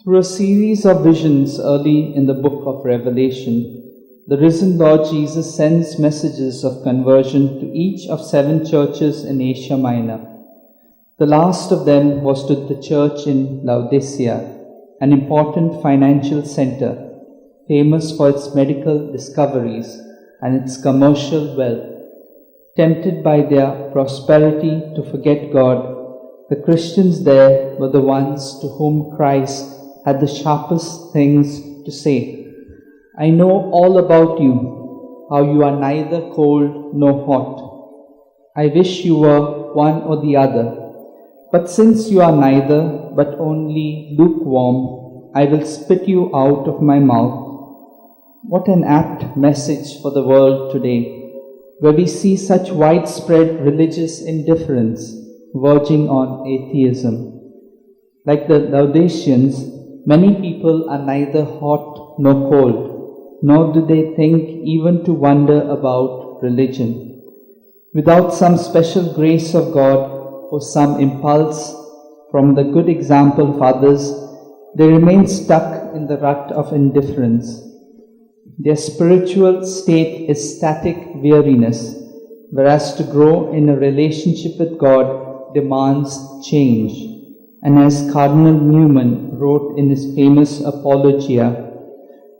Through a series of visions early in the book of Revelation, the risen Lord Jesus sends messages of conversion to each of 7 churches in Asia Minor. The last of them was to the church in Laodicea, an important financial center, famous for its medical discoveries and its commercial wealth. Tempted by their prosperity to forget God, the Christians there were the ones to whom Christ had the sharpest things to say. I know all about you, how you are neither cold nor hot. I wish you were one or the other. But since you are neither, but only lukewarm, I will spit you out of my mouth. What an apt message for the world today, where we see such widespread religious indifference verging on atheism. Like the Laodiceans, many people are neither hot nor cold, nor do they think even to wonder about religion. Without some special grace of God or some impulse from the good example of others, they remain stuck in the rut of indifference. Their spiritual state is static weariness, whereas to grow in a relationship with God demands change. And as Cardinal Newman wrote in his famous Apologia,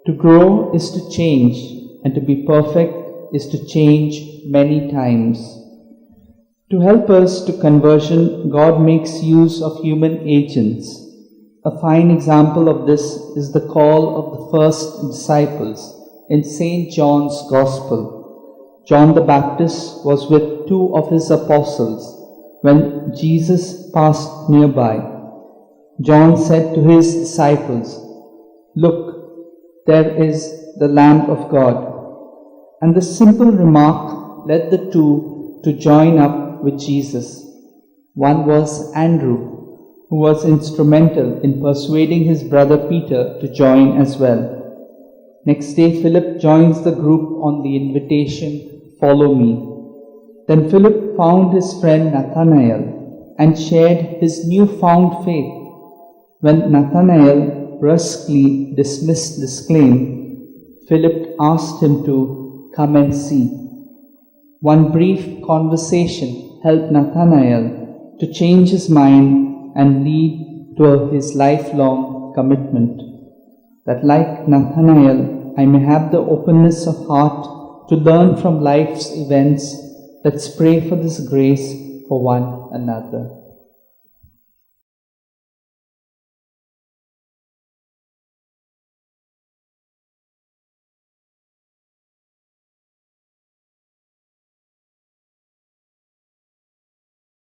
to grow is to change, and to be perfect is to change many times. To help us to conversion, God makes use of human agents. A fine example of this is the call of the first disciples in St. John's Gospel. John the Baptist was with 2 of his apostles when Jesus passed nearby. John said to his disciples, "Look, there is the Lamb of God." And the simple remark led the 2 to join up with Jesus. One was Andrew, who was instrumental in persuading his brother Peter to join as well. Next day, Philip joins the group on the invitation, "Follow me." Then Philip found his friend Nathanael and shared his newfound faith. When Nathanael brusquely dismissed this claim, Philip asked him to come and see. One brief conversation helped Nathanael to change his mind and lead to his lifelong commitment. That like Nathanael, I may have the openness of heart to learn from life's events. Let's pray for this grace for one another.